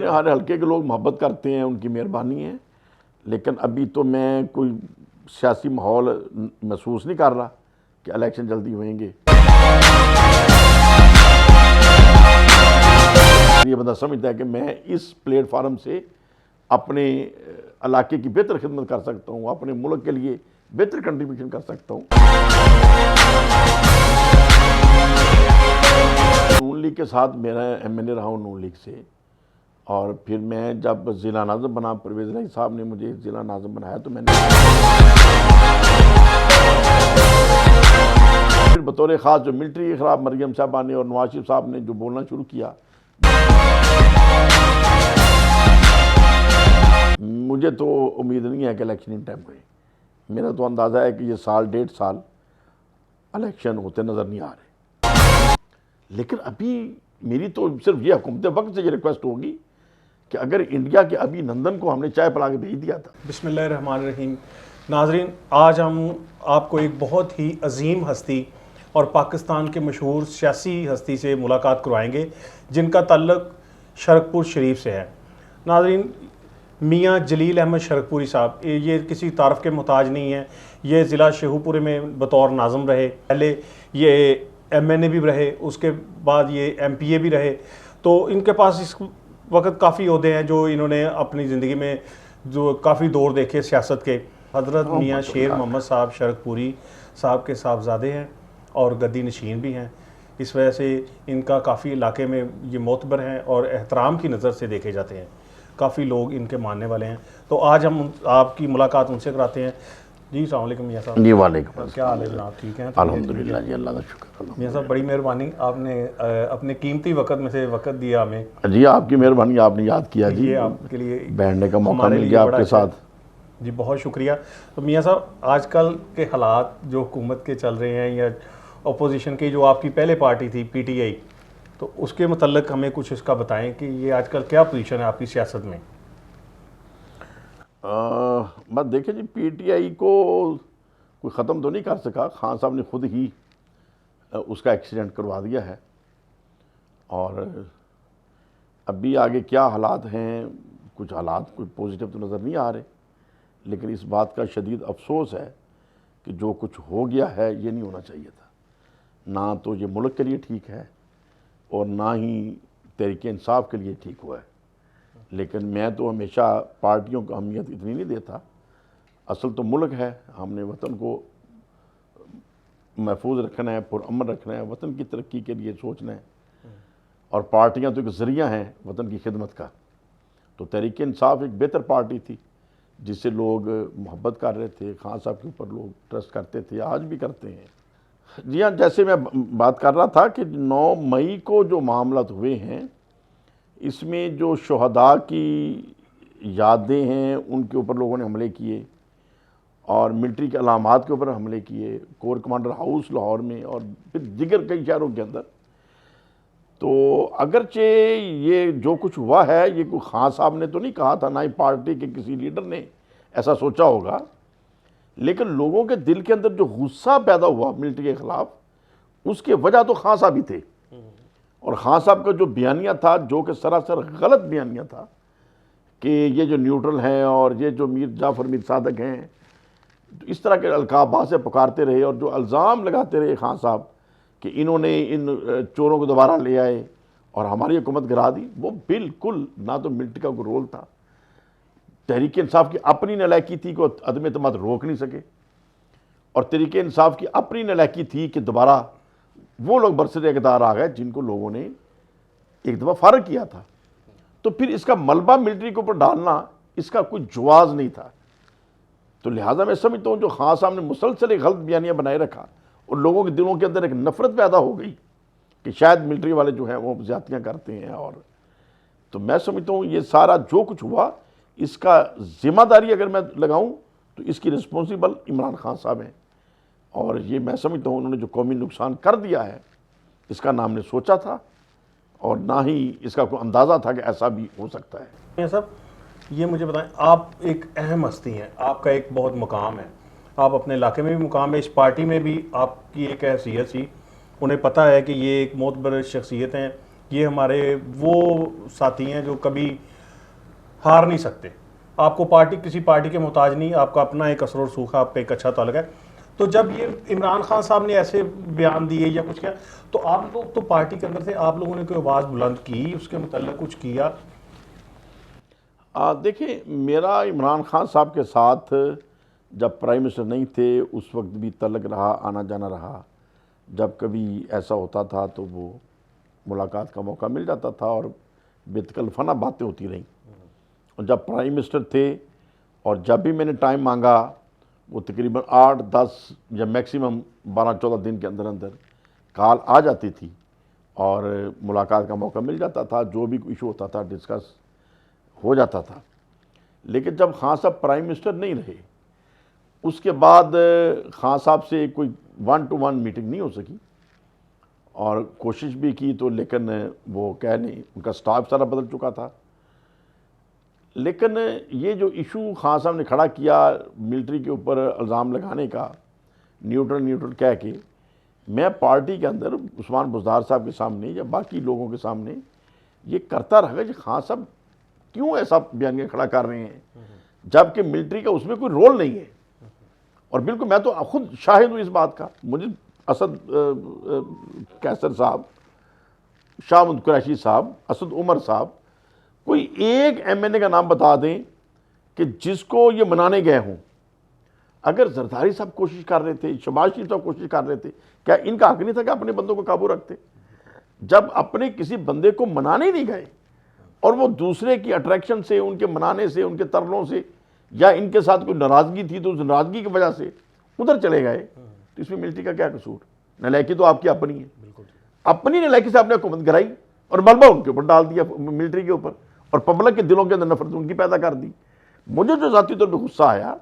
اپنے ہر حلقے کے لوگ محبت کرتے ہیں، ان کی مہربانی ہے، لیکن ابھی تو میں کوئی سیاسی ماحول محسوس نہیں کر رہا کہ الیکشن جلدی ہوئیں گے۔ یہ بندہ سمجھتا ہے کہ میں اس پلیٹ فارم سے اپنے علاقے کی بہتر خدمت کر سکتا ہوں، اپنے ملک کے لیے بہتر کنٹریبیوشن کر سکتا ہوں۔ نون لیگ کے ساتھ میرا ایم این اے رہا ہوں نون لیگ سے، اور پھر میں جب ضلع ناظم بنا، پرویز الہی صاحب نے مجھے ضلع ناظم بنایا تو میں نے پھر بطور خاص جو ملٹری کے خلاف مریم صاحبہ نے اور نواز شریف صاحب نے جو بولنا شروع کیا، مجھے تو امید نہیں ہے کہ الیکشن ان ٹائم ہوئے۔ میرا تو اندازہ ہے کہ یہ سال 1.5 سال الیکشن ہوتے نظر نہیں آ رہے۔ لیکن ابھی میری تو صرف یہ حکومت وقت سے یہ ریکویسٹ ہوگی کہ اگر انڈیا کے ابھی نندن کو ہم نے چائے پلا کے بھیج دیا تھا۔ بسم اللہ الرحمن الرحیم۔ ناظرین، آج ہم آپ کو ایک بہت ہی عظیم ہستی اور پاکستان کے مشہور سیاسی ہستی سے ملاقات کروائیں گے جن کا تعلق شرک پور شریف سے ہے۔ ناظرین، میاں جلیل احمد شرک پوری صاحب یہ کسی تعارف کے محتاج نہیں ہیں۔ یہ ضلع شیخو پورے میں بطور ناظم رہے، پہلے یہ ایم این اے بھی رہے، اس کے بعد یہ ایم پی اے بھی رہے، تو ان کے پاس اس وقت کافی عہدے ہیں جو انہوں نے اپنی زندگی میں جو کافی دور دیکھے سیاست کے۔ حضرت میاں شیر محمد صاحب شرک پوری صاحب کے صاحبزادے ہیں اور گدی نشین بھی ہیں، اس وجہ سے ان کا کافی علاقے میں یہ معتبر ہیں اور احترام کی نظر سے دیکھے جاتے ہیں، کافی لوگ ان کے ماننے والے ہیں۔ تو آج ہم آپ کی ملاقات ان سے کراتے ہیں۔ جی السلام علیکم میاں صاحب۔ جی وعلیکم السلام۔ کیا حال ہے جناب؟ ٹھیک ہیں؟ الحمدللہ جی، اللہ کا شکر۔ میاں صاحب بڑی مہربانی، آپ نے اپنے قیمتی وقت میں سے وقت دیا ہمیں۔ جی آپ کی مہربانی، آپ نے یاد کیا جی، یہ آپ کے لیے بیٹھنے کا موقع مل گیا آپ کے ساتھ۔ جی بہت شکریہ۔ تو میاں صاحب، آج کل کے حالات جو حکومت کے چل رہے ہیں یا اپوزیشن کی جو آپ کی پہلے پارٹی تھی پی ٹی آئی، تو اس کے متعلق ہمیں کچھ اس کا بتائیں کہ یہ آج کل کیا پوزیشن ہے آپ کی سیاست میں؟ بس دیکھیں جی، پی ٹی آئی کو کوئی ختم تو نہیں کر سکا، خان صاحب نے خود ہی اس کا ایکسیڈنٹ کروا دیا ہے، اور ابھی آگے کیا حالات ہیں، کچھ حالات کوئی پوزیٹیو تو نظر نہیں آ رہے، لیکن اس بات کا شدید افسوس ہے کہ جو کچھ ہو گیا ہے یہ نہیں ہونا چاہیے تھا۔ نہ تو یہ ملک کے لیے ٹھیک ہے اور نہ ہی تحریک انصاف کے لیے ٹھیک ہوا ہے۔ لیکن میں تو ہمیشہ پارٹیوں کو اہمیت اتنی نہیں دیتا، اصل تو ملک ہے، ہم نے وطن کو محفوظ رکھنا ہے، پرامن رکھنا ہے، وطن کی ترقی کے لیے سوچنا ہے، اور پارٹیاں تو ایک ذریعہ ہیں وطن کی خدمت کا۔ تو تحریک انصاف ایک بہتر پارٹی تھی جس سے لوگ محبت کر رہے تھے، خان صاحب کے اوپر لوگ ٹرسٹ کرتے تھے، آج بھی کرتے ہیں۔ جی ہاں، جیسے میں بات کر رہا تھا کہ 9 مئی کو جو معاملات ہوئے ہیں، اس میں جو شہداء کی یادیں ہیں ان کے اوپر لوگوں نے حملے کیے، اور ملٹری کے علامات کے اوپر حملے کیے، کور کمانڈر ہاؤس لاہور میں اور پھر دیگر کئی شہروں کے اندر، تو اگرچہ یہ جو کچھ ہوا ہے یہ کوئی خان صاحب نے تو نہیں کہا تھا، نہ ہی پارٹی کے کسی لیڈر نے ایسا سوچا ہوگا، لیکن لوگوں کے دل کے اندر جو غصہ پیدا ہوا ملٹری کے خلاف، اس کی وجہ تو خان صاحب ہی تھے۔ اور خان صاحب کا جو بیانیہ تھا، جو کہ سراسر غلط بیانیہ تھا، کہ یہ جو نیوٹرل ہیں اور یہ جو میر جعفر میر صادق ہیں، اس طرح کے القابات سے پکارتے رہے، اور جو الزام لگاتے رہے خان صاحب کہ انہوں نے ان چوروں کو دوبارہ لے آئے اور ہماری حکومت گرا دی، وہ بالکل نہ تو ملٹری کا کوئی رول تھا، تحریک انصاف کی اپنی نالائکی تھی کہ عدم اعتماد روک نہیں سکے، اور تحریک انصاف کی اپنی نالائکی تھی کہ دوبارہ وہ لوگ برسر اقتدار آ گئے جن کو لوگوں نے ایک دفعہ فارغ کیا تھا۔ تو پھر اس کا ملبہ ملٹری کے اوپر ڈالنا اس کا کوئی جواز نہیں تھا۔ تو لہٰذا میں سمجھتا ہوں جو خان صاحب نے مسلسل ایک غلط بیانیہ بنائے رکھا اور لوگوں کے دلوں کے اندر ایک نفرت پیدا ہو گئی کہ شاید ملٹری والے جو ہیں وہ زیادتیاں کرتے ہیں، اور تو میں سمجھتا ہوں یہ سارا جو کچھ ہوا اس کا ذمہ داری اگر میں لگاؤں تو اس کی رسپانسیبل عمران خان صاحب ہیں، اور یہ میں سمجھتا ہوں انہوں نے جو قومی نقصان کر دیا ہے اس کا نہ ہم نے سوچا تھا اور نہ ہی اس کا کوئی اندازہ تھا کہ ایسا بھی ہو سکتا ہے۔ میاں صاحب یہ مجھے بتائیں، آپ ایک اہم ہستی ہیں، آپ کا ایک بہت مقام ہے، آپ اپنے علاقے میں بھی مقام ہے، اس پارٹی میں بھی آپ کی ایک حیثیت تھی، انہیں پتہ ہے کہ یہ ایک معتبر شخصیت ہیں، یہ ہمارے وہ ساتھی ہیں جو کبھی ہار نہیں سکتے. آپ کو پارٹی کسی پارٹی کے محتاج نہیں, آپ کا اپنا ایک اثر و رسوخ ہے, آپ کا ایک اچھا تعلق ہے. تو جب یہ عمران خان صاحب نے ایسے بیان دیے یا کچھ کیا, تو آپ لوگ تو پارٹی کے اندر تھے, آپ لوگوں نے کوئی آواز بلند کی, اس کے متعلق کچھ کیا؟ دیکھیں, میرا عمران خان صاحب کے ساتھ جب پرائم منسٹر نہیں تھے اس وقت بھی تعلق رہا, آنا جانا رہا. جب کبھی ایسا ہوتا تھا تو وہ ملاقات کا موقع مل جاتا تھا اور بے تکلفانہ باتیں ہوتی رہیں. اور جب پرائم منسٹر تھے اور جب بھی میں نے ٹائم مانگا وہ تقریباً 8-10 یا میکسیمم 12-14 دن کے اندر اندر کال آ جاتی تھی اور ملاقات کا موقع مل جاتا تھا. جو بھی ایشو ہوتا تھا ڈسکس ہو جاتا تھا. لیکن جب خان صاحب پرائم منسٹر نہیں رہے اس کے بعد خان صاحب سے کوئی 1-to-1 میٹنگ نہیں ہو سکی, اور کوشش بھی کی تو لیکن وہ کہہ نہیں, ان کا سٹاف سارا بدل چکا تھا. لیکن یہ جو ایشو خان صاحب نے کھڑا کیا ملٹری کے اوپر الزام لگانے کا, نیوٹرل کہہ کے, میں پارٹی کے اندر عثمان بزدار صاحب کے سامنے یا باقی لوگوں کے سامنے یہ کرتا رہا کہ خان صاحب کیوں ایسا بیانیہ کھڑا کر رہے ہیں جبکہ ملٹری کا اس میں کوئی رول نہیں ہے. اور بالکل میں تو خود شاہد ہوں اس بات کا. مجھے اسد کیسر صاحب, شاہ محمود قریشی صاحب, اسد عمر صاحب, کوئی ایک ایم این اے کا نام بتا دیں کہ جس کو یہ منانے گئے ہوں. اگر زرداری صاحب کوشش کر رہے تھے, شہباز شریف صاحب کوشش کر رہے تھے, کیا ان کا حق نہیں تھا کہ اپنے بندوں کو قابو رکھتے؟ جب اپنے کسی بندے کو منانے نہیں گئے اور وہ دوسرے کی اٹریکشن سے, ان کے منانے سے, ان کے ترلوں سے, یا ان کے ساتھ کوئی ناراضگی تھی تو اس ناراضگی کی وجہ سے ادھر چلے گئے, تو اس میں ملٹری کا کیا قصور؟ نالائکی تو آپ کی اپنی ہے. اپنی نالائکی سے آپ نے حکومت کرائی اور ملبہ ان کے اوپر ڈال دیا, ملٹری کے اوپر, اور پبلک کے دلوں کے اندر نفرت ان کی پیدا کر دی. مجھے جو ذاتی طور پہ غصہ آیا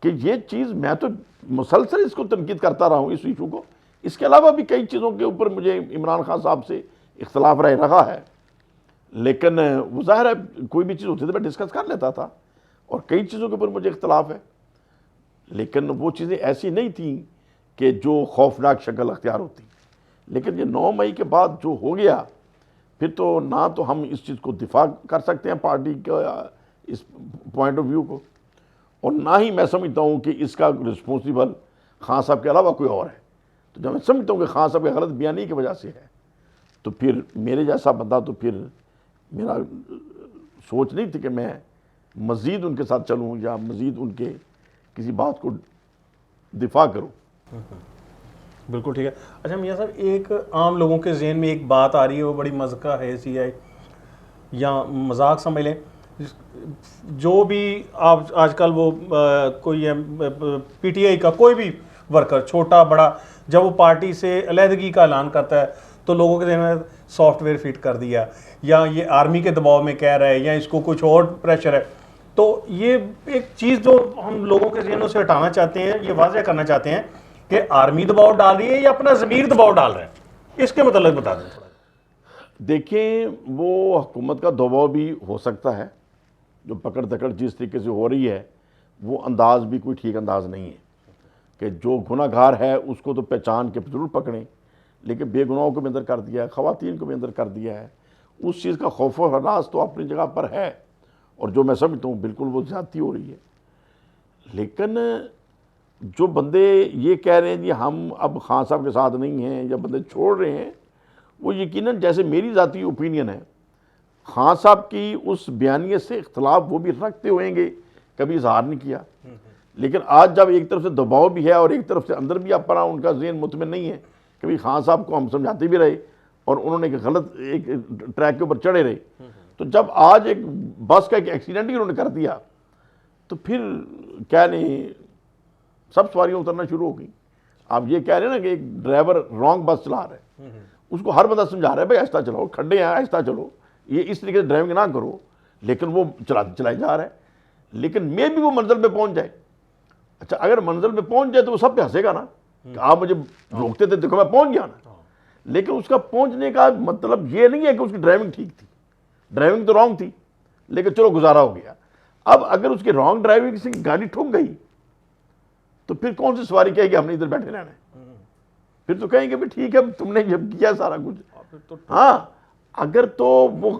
کہ یہ چیز, میں تو مسلسل اس کو تنقید کرتا رہا ہوں اس ایشو کو, اس کے علاوہ بھی کئی چیزوں کے اوپر مجھے عمران خان صاحب سے اختلاف رہا ہے, لیکن وہ ظاہر ہے کوئی بھی چیز ہوتی تھی میں ڈسکس کر لیتا تھا, اور کئی چیزوں کے اوپر مجھے اختلاف ہے. لیکن وہ چیزیں ایسی نہیں تھیں کہ جو خوفناک شکل اختیار ہوتی. لیکن یہ 9 مئی کے بعد جو ہو گیا, پھر تو نہ تو ہم اس چیز کو دفاع کر سکتے ہیں پارٹی کا اس پوائنٹ آف ویو کو, اور نہ ہی میں سمجھتا ہوں کہ اس کا رسپانسیبل خان صاحب کے علاوہ کوئی اور ہے. تو جب میں سمجھتا ہوں کہ خان صاحب کے غلط بیانی کی وجہ سے ہے, تو پھر میرے جیسا بندہ, تو پھر میرا سوچ نہیں تھی کہ میں مزید ان کے ساتھ چلوں یا مزید ان کے کسی بات کو دفاع کروں. بالکل ٹھیک ہے. اچھا میاں صاحب, ایک عام لوگوں کے ذہن میں ایک بات آ رہی ہے, وہ بڑی مذاق ہے سی ہے یا مذاق سمجھ لیں, جو بھی آپ آج کل وہ کوئی پی ٹی آئی کا کوئی بھی ورکر چھوٹا بڑا جب وہ پارٹی سے علیحدگی کا اعلان کرتا ہے تو لوگوں کے ذہن میں سافٹ ویئر فٹ کر دیا, یا یہ آرمی کے دباؤ میں کہہ رہا ہے, یا اس کو کچھ اور پریشر ہے. تو یہ ایک چیز جو ہم لوگوں کے ذہنوں سے ہٹانا چاہتے ہیں, یہ واضح کرنا چاہتے ہیں کہ آرمی دباؤ ڈال رہی ہے یا اپنا ضمیر دباؤ ڈال رہے ہیں, اس کے متعلق بتا دیں تھوڑا. دیکھیں, وہ حکومت کا دباؤ بھی ہو سکتا ہے, جو پکڑ دکڑ جس طریقے سے ہو رہی ہے وہ انداز بھی کوئی ٹھیک انداز نہیں ہے کہ جو گناہ گار ہے اس کو تو پہچان کے ضرور پکڑیں, لیکن بے گناہوں کو بھی اندر کر دیا ہے, خواتین کو بھی اندر کر دیا ہے. اس چیز کا خوف و ہراس تو اپنی جگہ پر ہے, اور جو میں سمجھتا ہوں بالکل وہ زیادتی ہو رہی ہے. لیکن جو بندے یہ کہہ رہے ہیں جی ہم اب خان صاحب کے ساتھ نہیں ہیں یا بندے چھوڑ رہے ہیں, وہ یقیناً جیسے میری ذاتی اوپینین ہے, خان صاحب کی اس بیانیے سے اختلاف وہ بھی رکھتے ہوئیں گے, کبھی اظہار نہیں کیا. لیکن آج جب ایک طرف سے دباؤ بھی ہے اور ایک طرف سے اندر بھی اپنا ان کا ذہن مطمئن نہیں ہے, کبھی خان صاحب کو ہم سمجھاتے بھی رہے اور انہوں نے غلط ایک ٹریک کے اوپر چڑھے رہے, تو جب آج ایک بس کا ایک ایکسیڈنٹ ہی انہوں نے کر دیا تو پھر کیا نہیں سب سواریاں اترنا شروع ہو گئی. آپ یہ کہہ رہے ہیں نا کہ ایک ڈرائیور رانگ بس چلا رہا ہے, اس کو ہر بندہ سمجھا رہا ہے بھائی آہستہ چلاؤ, کھڈے ہیں آہستہ چلو, یہ اس طریقے سے ڈرائیونگ نہ کرو, لیکن وہ چلائی جا رہا ہے. لیکن میں بھی وہ منزل پہ پہنچ جائے, اچھا اگر منزل پہ پہنچ جائے تو وہ سب پہ ہنسے گا نا کہ آپ مجھے روکتے تھے, دیکھو میں پہنچ گیا نا. لیکن اس کا پہنچنے کا مطلب یہ نہیں ہے کہ اس کی ڈرائیونگ ٹھیک تھی, ڈرائیونگ تو رانگ تھی, لیکن چلو گزارا ہو گیا. اب اگر اس کی رانگ ڈرائیونگ سے گاڑی ٹھک گئی تو پھر کون سی سواری کہے گی ہم نے ادھر بیٹھے رہنا ہے؟ پھر تو کہیں گے بھی ٹھیک ہے تم نے جب کیا سارا کچھ. ہاں اگر تو وہ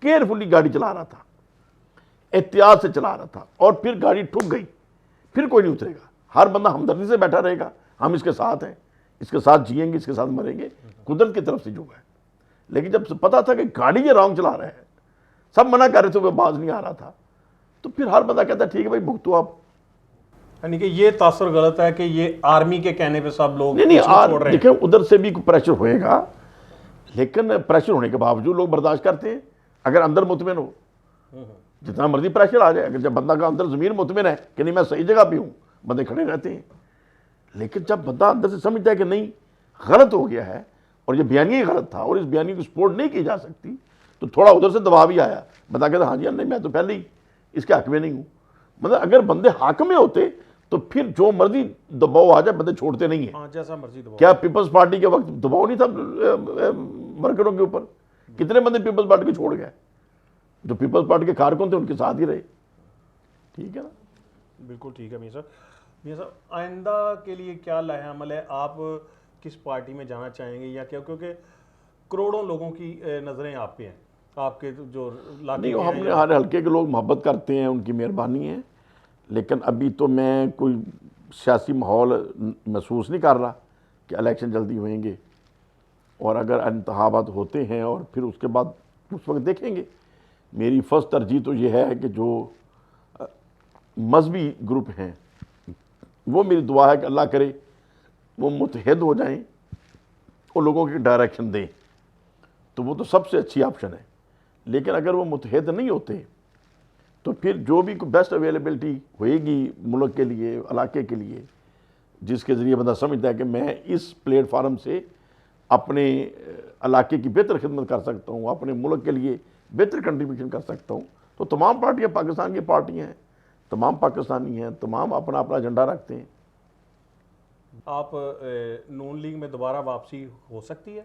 کیئرفلی گاڑی چلا رہا تھا, احتیاط سے چلا رہا تھا، اور پھر گاڑی ٹھک گئی، پھر کوئی نہیں اترے گا، ہر بندہ ہمدردی سے بیٹھا رہے گا، ہم اس کے ساتھ ہیں، اس کے ساتھ جئیں گے، اس کے ساتھ مریں گے، قدرت کی طرف سے جو ہے۔ لیکن جب پتا تھا کہ گاڑی یہ رانگ چلا رہے ہیں، سب منع کر رہے تھے، وہ باز نہیں آ رہا تھا، تو پھر ہر بندہ کہتا ہے ٹھیک ہے بھائی بھگتو آپ۔ یعنی کہ یہ تاثر غلط ہے کہ یہ آرمی کے کہنے پہ سب لوگ نہیں اس کو چھوڑ رہے ہیں۔ دیکھیں ادھر سے بھی پریشر ہوئے گا، لیکن پریشر ہونے کے باوجود لوگ برداشت کرتے ہیں اگر اندر مطمئن ہو، جتنا مرضی پریشر آ جائے، اگر جب بندہ کا اندر ضمیر مطمئن ہے کہ نہیں میں صحیح جگہ پہ ہوں، بندے کھڑے رہتے ہیں۔ لیکن جب بندہ اندر سے سمجھتا ہے کہ نہیں غلط ہو گیا ہے اور یہ بیانیہ ہی غلط تھا اور اس بیانیہ کو سپورٹ نہیں کی جا سکتی، تو تھوڑا ادھر سے دباؤ بھی آیا، بندہ کہتا ہاں جی نہیں میں تو پہلے ہی اس کے حق میں نہیں ہوں۔ مطلب اگر بندے حق میں ہوتے تو پھر جو مرضی دباؤ آ جائے بندے چھوڑتے نہیں ہیں۔ ہاں جیسا مرضی دباؤ۔ کیا پیپلز پارٹی کے وقت دباؤ نہیں تھا ورکروں کے اوپر؟ کتنے بندے پیپلز پارٹی کو چھوڑ گئے؟ جو پیپلز پارٹی کے کارکن تھے ان کے ساتھ ہی رہے۔ ٹھیک ہے نا؟ بالکل ٹھیک ہے میاں صاحب۔ میاں صاحب آئندہ کے لیے کیا لائحہ عمل ہے؟ آپ کس پارٹی میں جانا چاہیں گے یا کیا؟ کیونکہ کروڑوں لوگوں کی نظریں آپ پہ ہیں، آپ کے جو نہیں ہم نے ہر حلقے کے لوگ محبت کرتے ہیں، ان کی مہربانی ہے، لیکن ابھی تو میں کوئی سیاسی ماحول محسوس نہیں کر رہا کہ الیکشن جلدی ہوئیں گے، اور اگر انتخابات ہوتے ہیں اور پھر اس کے بعد اس وقت دیکھیں گے۔ میری فرسٹ ترجیح تو یہ ہے کہ جو مذہبی گروپ ہیں وہ میری دعا ہے کہ اللہ کرے وہ متحد ہو جائیں اور لوگوں کی ڈائریکشن دیں، تو وہ تو سب سے اچھی آپشن ہے۔ لیکن اگر وہ متحد نہیں ہوتے تو پھر جو بھی بیسٹ اویلیبلٹی ہوئے گی ملک کے لیے، علاقے کے لیے، جس کے ذریعے بندہ سمجھتا ہے کہ میں اس پلیٹ فارم سے اپنے علاقے کی بہتر خدمت کر سکتا ہوں، اپنے ملک کے لیے بہتر کنٹریبیوشن کر سکتا ہوں، تو تمام پارٹیاں پاکستان کی پارٹیاں ہیں، تمام پاکستانی ہیں، تمام اپنا اپنا ایجنڈا رکھتے ہیں۔ آپ نون لیگ میں دوبارہ واپسی ہو سکتی ہے؟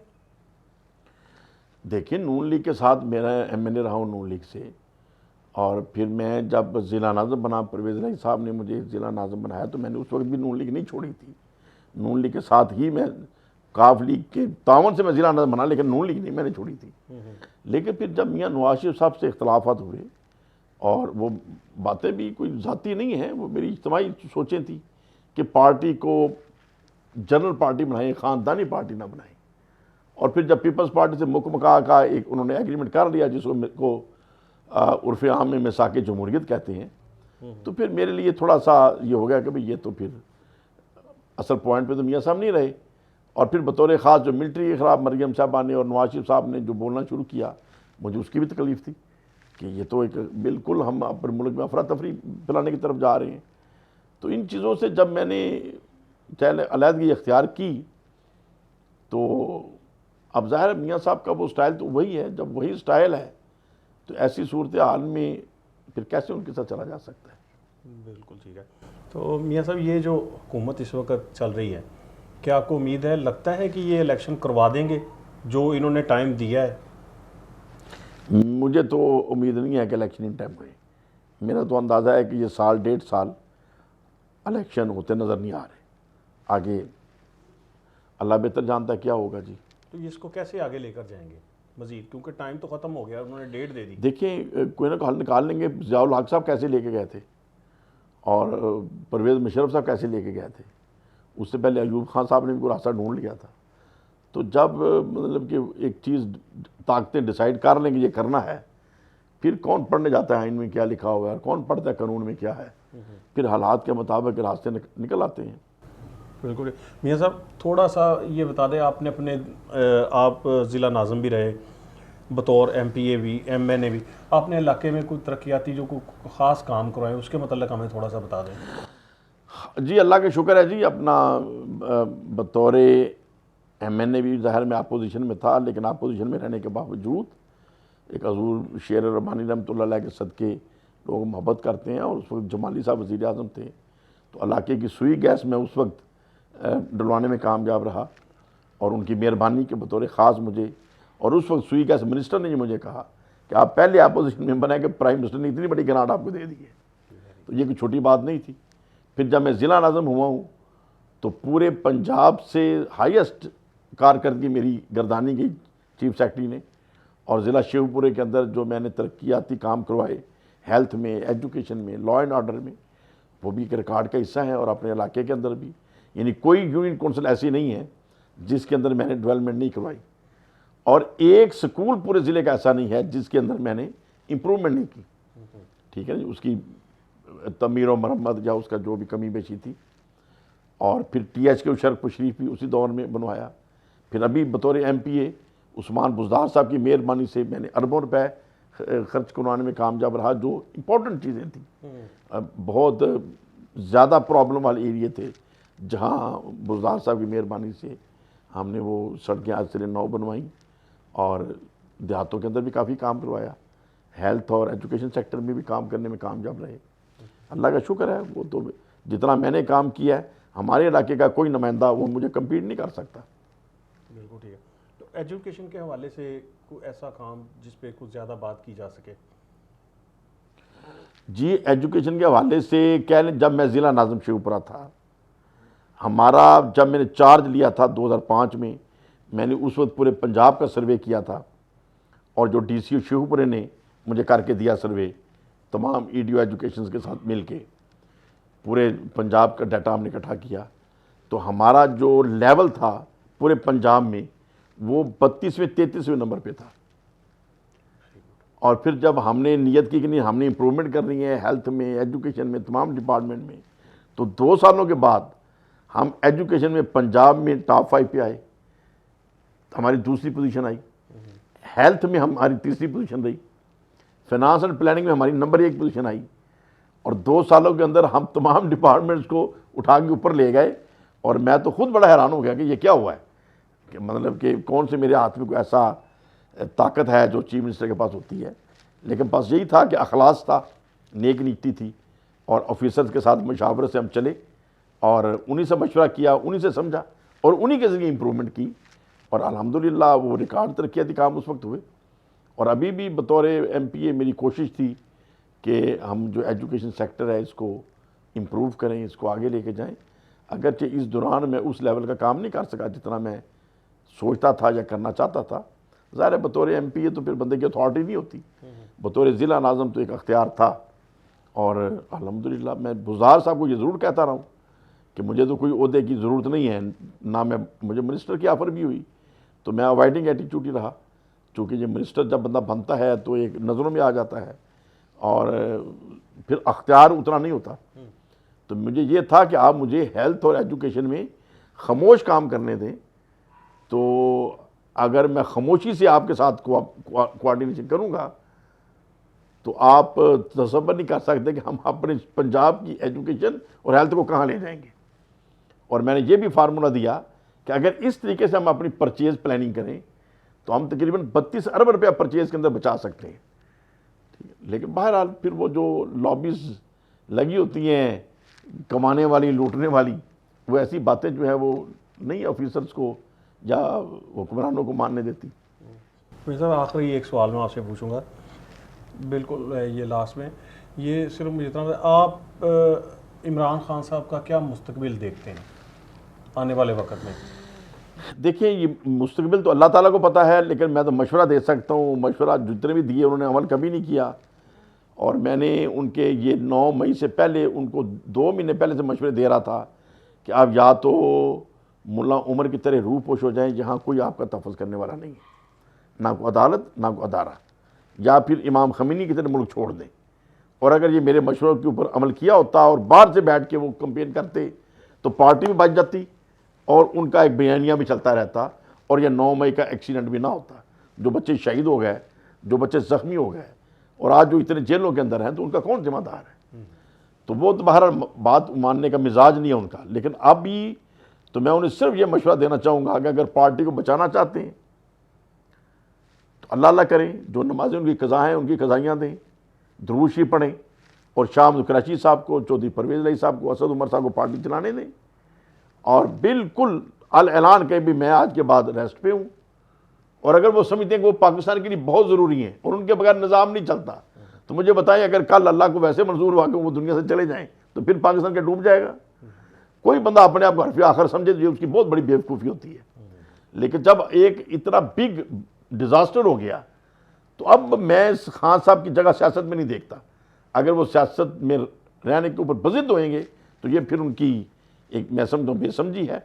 دیکھیں نون لیگ کے ساتھ میرا ایم این اے رہا ہوں نون لیگ سے، اور پھر میں جب ضلع ناظم بنا، پرویز الہی صاحب نے مجھے ضلع ناظم بنایا، تو میں نے اس وقت بھی نون لیگ نہیں چھوڑی تھی، نون لیگ کے ساتھ ہی میں کاف لیگ کے تعاون سے میں ضلع ناظم بنا، لیکن نون لیگ نہیں میں نے چھوڑی تھی۔ لیکن پھر جب میاں نواز شریف صاحب سے اختلافات ہوئے، اور وہ باتیں بھی کوئی ذاتی نہیں ہیں، وہ میری اجتماعی سوچیں تھیں کہ پارٹی کو جنرل پارٹی بنائیں، خاندانی پارٹی نہ بنائیں، اور پھر جب پیپلز پارٹی سے مکمکا کا ایک انہوں نے ایگریمنٹ کر لیا جس کو عرف عام میں میثاق جمہوریت کہتے ہیں، تو پھر میرے لیے تھوڑا سا یہ ہو گیا کہ بھئی یہ تو پھر اصل پوائنٹ پہ تو میاں صاحب نہیں رہے، اور پھر بطور خاص جو ملٹری کے خلاف مریم صاحبہ نے اور نواز شریف صاحب نے جو بولنا شروع کیا، مجھے اس کی بھی تکلیف تھی کہ یہ تو ایک بالکل ہم اپنے ملک میں افراتفری پھیلانے کی طرف جا رہے ہیں۔ تو ان چیزوں سے جب میں نے علیحدگی اختیار کی، تو اب ظاہر ہے میاں صاحب کا وہ سٹائل تو وہی ہے، جب وہی سٹائل ہے تو ایسی صورتحال میں پھر کیسے ان کے ساتھ چلا جا سکتا ہے؟ بالکل ٹھیک ہے۔ تو میاں صاحب یہ جو حکومت اس وقت چل رہی ہے، کیا آپ کو امید ہے، لگتا ہے کہ یہ الیکشن کروا دیں گے جو انہوں نے ٹائم دیا ہے؟ مجھے تو امید نہیں ہے کہ الیکشن ان ٹائم ہوئے، میرا تو اندازہ ہے کہ یہ سال 1.5 سال الیکشن ہوتے نظر نہیں آ رہے، آگے اللہ بہتر جانتا ہے کیا ہوگا جی۔ تو اس کو کیسے آگے لے کر جائیں گے مزید، کیونکہ ٹائم تو ختم ہو گیا، انہوں نے ڈیٹ دے دی۔ دیکھیں کوئی نہ کوئی حل نکال لیں گے، ضیاء الحق صاحب کیسے لے کے گئے تھے، اور پرویز مشرف صاحب کیسے لے کے گئے تھے، اس سے پہلے ایوب خان صاحب نے بھی کوئی راستہ ڈھونڈ لیا تھا۔ تو جب مطلب کہ ایک چیز طاقتیں ڈیسائیڈ کر لیں کہ یہ کرنا ہے، پھر کون پڑھنے جاتا ہے آئین میں کیا لکھا ہوا ہے، اور کون پڑھتا ہے قانون میں کیا ہے، پھر حالات کے مطابق راستے نکل آتے ہیں۔ بالکل۔ میاں صاحب تھوڑا سا یہ بتا دیں، آپ نے آپ ضلع ناظم بھی رہے، بطور ایم پی اے بھی، ایم این اے بھی، آپ نے علاقے میں کوئی ترقیاتی جو کوئی خاص کام کروائے، اس کے متعلق ہمیں تھوڑا سا بتا دیں۔ جی اللہ کا شکر ہے جی، اپنا بطور ایم این اے بھی ظاہر میں اپوزیشن میں تھا، لیکن اپوزیشن میں رہنے کے باوجود ایک حضور شیر ربانی رحمۃ اللہ علیہ کے صدقے لوگ محبت کرتے ہیں، اور اس وقت جمالی صاحب وزیر اعظم تھے، تو علاقے کی سوئی گیس میں اس وقت ڈلوانے میں کامیاب رہا، اور ان کی مہربانی کے بطور خاص مجھے، اور اس وقت سوئی گیس منسٹر نے مجھے کہا کہ آپ پہلے اپوزیشن ممبر ہیں کہ پرائم منسٹر نے اتنی بڑی گرانٹ آپ کو دے دی ہے، تو یہ کوئی چھوٹی بات نہیں تھی۔ پھر جب میں ضلع ناظم ہوا ہوں تو پورے پنجاب سے ہائیسٹ کارکردگی میری گردانی گئی چیف سیکرٹری نے، اور ضلع شیو پورے کے اندر جو میں نے ترقیاتی کام کروائے، ہیلتھ میں، ایجوکیشن میں، لا اینڈ آرڈر میں، وہ بھی ایک ریکارڈ کا حصہ ہے، اور اپنے علاقے کے اندر بھی، یعنی کوئی یونین کونسل ایسی نہیں ہے جس کے اندر میں نے ڈیولپمنٹ نہیں کروائی، اور ایک سکول پورے ضلع کا ایسا نہیں ہے جس کے اندر میں نے امپرومنٹ نہیں کی، ٹھیک ہے جی، اس کی تعمیر و مرمت یا اس کا جو بھی کمی بیشی تھی. اور پھر ٹی ایچ کے شرق شریف بھی اسی دور میں بنوایا. پھر ابھی بطور ایم پی اے عثمان بزدار صاحب کی مہربانی سے میں نے اربوں روپے خرچ کروانے میں کامیاب رہا، جو امپورٹنٹ چیزیں تھیں. بہت زیادہ پرابلم والے ایریے تھے جہاں بزدار صاحب کی مہربانی سے ہم نے وہ سڑکیں آج سے 9 بنوائیں، اور دیہاتوں کے اندر بھی کافی کام کروایا. ہیلتھ اور ایجوکیشن سیکٹر میں بھی کام کرنے میں کامیاب رہے. اللہ کا شکر ہے، وہ تو جتنا میں نے کام کیا ہے ہمارے علاقے کا کوئی نمائندہ وہ مجھے کمپیٹ نہیں کر سکتا. بالکل ٹھیک ہے. تو ایجوکیشن کے حوالے سے کوئی ایسا کام جس پہ کچھ زیادہ بات کی جا سکے؟ جی ایجوکیشن کے حوالے سے کہہ لیں، جب میں ضلع ناظم شیخوپورہ تھا، ہمارا جب میں نے چارج لیا تھا 2005 میں نے اس وقت پورے پنجاب کا سروے کیا تھا، اور جو ڈی سی او شیخوپورے نے مجھے کر کے دیا سروے تمام ای ڈی او ایجوکیشن کے ساتھ مل کے، پورے پنجاب کا ڈیٹا ہم نے اکٹھا کیا، تو ہمارا جو لیول تھا پورے پنجاب میں وہ 32ویں 33ویں نمبر پہ تھا. اور پھر جب ہم نے نیت کی کہ نہیں ہم نے امپرومنٹ کرنی ہے ہیلتھ میں، ایجوکیشن میں، تمام ڈپارٹمنٹ میں، تو 2 سالوں کے بعد ہم ایجوکیشن میں پنجاب میں ٹاپ 5 پہ آئے، ہماری دوسری پوزیشن آئی. ہیلتھ میں ہماری تیسری پوزیشن رہی. فائنانس اینڈ پلاننگ میں ہماری نمبر 1 پوزیشن آئی. اور 2 سالوں کے اندر ہم تمام ڈپارٹمنٹس کو اٹھا کے اوپر لے گئے. اور میں تو خود بڑا حیران ہو گیا کہ یہ کیا ہوا ہے، کہ مطلب کہ کون سے میرے ہاتھ میں کوئی ایسا طاقت ہے جو چیف منسٹر کے پاس ہوتی ہے. لیکن بس یہی تھا کہ اخلاص تھا، نیک نیتی تھی، اور آفیسرز کے ساتھ مشاورت سے ہم چلے، اور انہی سے مشورہ کیا، انہی سے سمجھا، اور انہی کے ذریعے امپرومنٹ کی. اور الحمدللہ وہ ریکارڈ ترقیاتی کام اس وقت ہوئے. اور ابھی بھی بطور ایم پی اے میری کوشش تھی کہ ہم جو ایجوکیشن سیکٹر ہے اس کو امپروو کریں، اس کو آگے لے کے جائیں. اگرچہ اس دوران میں اس لیول کا کام نہیں کر سکا جتنا میں سوچتا تھا یا کرنا چاہتا تھا. ظاہر ہے بطور ایم پی اے تو پھر بندے کی اتھارٹی نہیں ہوتی، بطور ضلع ناظم تو ایک اختیار تھا. اور الحمدللہ میں بزدار صاحب کو یہ ضرور کہتا رہا ہوں کہ مجھے تو کوئی عہدے کی ضرورت نہیں ہے، نہ مجھے منسٹر کی آفر بھی ہوئی تو میں اوائڈنگ ایٹیٹیوڈ ہی رہا، چونکہ یہ منسٹر جب بندہ بنتا ہے تو ایک نظروں میں آ جاتا ہے، اور پھر اختیار اتنا نہیں ہوتا. تو مجھے یہ تھا کہ آپ مجھے ہیلتھ اور ایجوکیشن میں خاموش کام کرنے دیں، تو اگر میں خاموشی سے آپ کے ساتھ کوآرڈینیشن کروں گا تو آپ تصور نہیں کر سکتے کہ ہم اپنے پنجاب کی ایجوکیشن اور ہیلتھ کو کہاں لے جائیں گے. اور میں نے یہ بھی فارمولہ دیا کہ اگر اس طریقے سے ہم اپنی پرچیز پلاننگ کریں تو ہم تقریباً 32 ارب روپیہ پرچیز کے اندر بچا سکتے ہیں. لیکن بہرحال پھر وہ جو لابیز لگی ہوتی ہیں کمانے والی، لوٹنے والی، وہ ایسی باتیں جو ہے وہ نہیں آفیسرز کو یا حکمرانوں کو ماننے دیتی. صاحب آخری ایک سوال میں آپ سے پوچھوں گا، بالکل یہ لاسٹ میں، یہ صرف مجھے اتنا آپ عمران خان صاحب کا کیا مستقبل دیکھتے ہیں آنے والے وقت میں؟ دیکھیں یہ مستقبل تو اللہ تعالیٰ کو پتہ ہے، لیکن میں تو مشورہ دے سکتا ہوں. مشورہ جتنے بھی دیے انہوں نے عمل کبھی نہیں کیا. اور میں نے ان کے یہ 9 مئی سے پہلے ان کو 2 مہینے پہلے سے مشورے دے رہا تھا کہ آپ یا تو ملا عمر کی طرح روح پوش ہو جائیں جہاں کوئی آپ کا تحفظ کرنے والا نہیں ہے، نہ کوئی عدالت نہ کوئی ادارہ، یا پھر امام خمینی کی طرح ملک چھوڑ دیں. اور اگر یہ میرے مشوروں کے اوپر عمل کیا ہوتا اور باہر سے بیٹھ کے وہ کمپین کرتے تو پارٹی بھی بچ جاتی اور ان کا ایک بیانیہ بھی چلتا رہتا، اور یہ 9 مئی کا ایکسیڈنٹ بھی نہ ہوتا. جو بچے شہید ہو گئے، جو بچے زخمی ہو گئے، اور آج جو اتنے جیلوں کے اندر ہیں تو ان کا کون ذمہ دار ہے؟ تو وہ تو بہرحال بات ماننے کا مزاج نہیں ہے ان کا. لیکن اب بھی تو میں انہیں صرف یہ مشورہ دینا چاہوں گا کہ اگر پارٹی کو بچانا چاہتے ہیں تو اللہ اللہ کریں، جو نمازیں ان کی قضا ہیں ان کی قضائیاں دیں، درود شریف پڑھیں، اور شاہ محمود کراچی صاحب کو، چودھری پرویز علی صاحب کو، اسد عمر صاحب کو پارٹی چلانے دیں، اور بالکل اعلان کہ بھی میں آج کے بعد ریسٹ پہ ہوں. اور اگر وہ سمجھتے ہیں کہ وہ پاکستان کے لیے بہت ضروری ہیں اور ان کے بغیر نظام نہیں چلتا تو مجھے بتائیں اگر کل اللہ کو ویسے منظور ہوا کہ وہ دنیا سے چلے جائیں تو پھر پاکستان کے ڈوب جائے گا. کوئی بندہ اپنے آپ کو حرف آخر سمجھے تو یہ اس کی بہت بڑی بیوقوفی ہوتی ہے. لیکن جب ایک اتنا بگ ڈیزاسٹر ہو گیا تو اب میں خان صاحب کی جگہ سیاست میں نہیں دیکھتا. اگر وہ سیاست میں رہنے کے اوپر بضد ہوئیں گے تو یہ پھر ان کی ایک میں سمجھتا ہوں بے سمجھی ہے.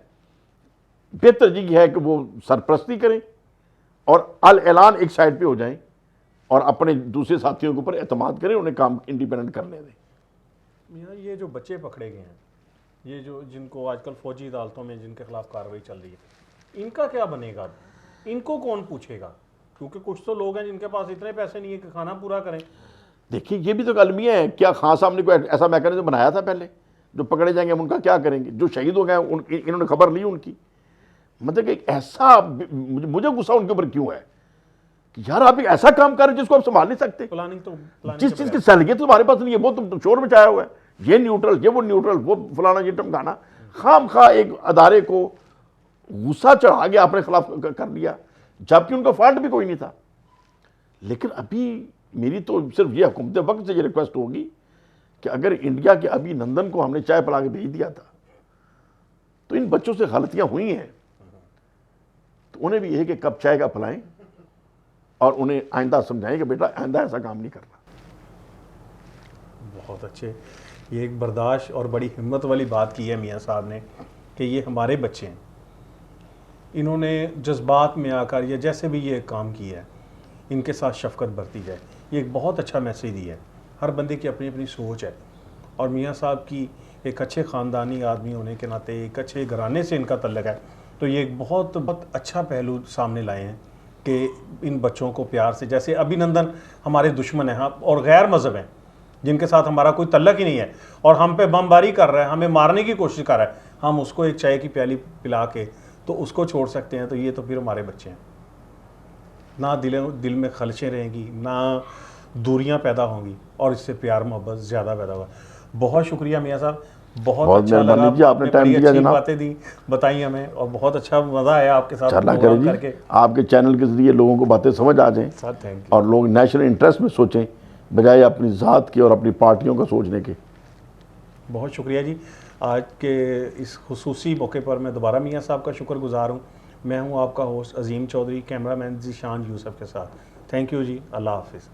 بہتر یہ ہے کہ وہ سرپرستی کریں اور اعلان ایک سائڈ پہ ہو جائیں اور اپنے دوسرے ساتھیوں کے اوپر اعتماد کریں, انہیں کام انڈیپینڈنٹ کرنے دیں. میاں یہ جو بچے پکڑے گئے ہیں, یہ جو جن کو آج کل فوجی عدالتوں میں جن کے خلاف کارروائی چل رہی ہے, ان کا کیا بنے گا؟ ان کو کون پوچھے گا؟ کیونکہ کچھ تو لوگ ہیں جن کے پاس اتنے پیسے نہیں ہیں کہ کھانا پورا کریں. دیکھیے یہ بھی تو المیہ ہے. کیا خان صاحب نے کوئی ایسا میکانزم بنایا تھا پہلے؟ جو پکڑے جائیں گے ہم ان کا کیا کریں گے؟ جو شہید ہو گئے انہوں نے خبر لی ان کی؟ مطلب کہ ایک ایسا, مجھے غصہ ان کے اوپر کیوں ہے کہ یار آپ ایک ایسا کام کر رہے ہیں جس کو آپ سنبھال نہیں سکتے. جس چیز کی صلاحیت تمہارے پاس نہیں ہے وہ تم شور مچایا ہوا ہے, یہ نیوٹرل, یہ وہ نیوٹرل, وہ فلانا یہ ٹمکانا. خام خواہ ایک ادارے کو غصہ چڑھا کے اپنے خلاف کر لیا جبکہ ان کا فالٹ بھی کوئی نہیں تھا. لیکن ابھی میری تو صرف یہ حکومت وقت سے یہ ریکویسٹ ہوگی کہ اگر انڈیا کے ابھی نندن کو ہم نے چائے پلا کے بھیج دیا تھا تو ان بچوں سے غلطیاں ہوئی ہیں, تو انہیں بھی یہ ہے کہ کب چائے کا پلائیں اور انہیں آئندہ سمجھائیں کہ بیٹا آئندہ ایسا کام نہیں کرنا. بہت اچھے, یہ ایک برداشت اور بڑی ہمت والی بات کی ہے میاں صاحب نے کہ یہ ہمارے بچے ہیں, انہوں نے جذبات میں آ کر یا جیسے بھی یہ کام کیا ہے ان کے ساتھ شفقت برتی جائے. یہ ایک بہت اچھا میسیج دیا ہے. ہر بندے کی اپنی اپنی سوچ ہے, اور میاں صاحب کی ایک اچھے خاندانی آدمی ہونے کے ناطے, ایک اچھے گھرانے سے ان کا تعلق ہے, تو یہ ایک بہت اچھا پہلو سامنے لائے ہیں کہ ان بچوں کو پیار سے, جیسے ابھینندن ہمارے دشمن ہیں اور غیر مذہب ہیں جن کے ساتھ ہمارا کوئی تعلق ہی نہیں ہے اور ہم پہ بم باری کر رہا ہے, ہمیں مارنے کی کوشش کر رہا ہے, ہم اس کو ایک چائے کی پیالی پلا کے تو اس کو چھوڑ سکتے ہیں. تو یہ تو پھر ہمارے بچے ہیں. نہ دل میں خلشیں رہیں گی, نہ دوریاں پیدا ہوں گی, اور اس سے پیار محبت زیادہ پیدا ہوگا. بہت شکریہ میاں صاحب, بہت اچھا لگا, آپ نے ٹائم دیا جناب, باتیں دی بتائیں ہمیں, اور بہت اچھا مزہ آیا آپ کے ساتھ اللہ کرے کر کے. آپ کے چینل کے ذریعے لوگوں کو باتیں سمجھ آ جائیں اور لوگ نیشنل انٹرسٹ میں سوچیں بجائے اپنی ذات کے اور اپنی پارٹیوں کا سوچنے کے. بہت شکریہ جی. آج کے اس خصوصی موقع پر میں دوبارہ میاں صاحب کا شکر گزار ہوں. میں ہوں آپ کا ہوسٹ عظیم چودھری, کیمرہ مین ذیشان یوسف کے ساتھ. تھینک یو جی, اللہ حافظ.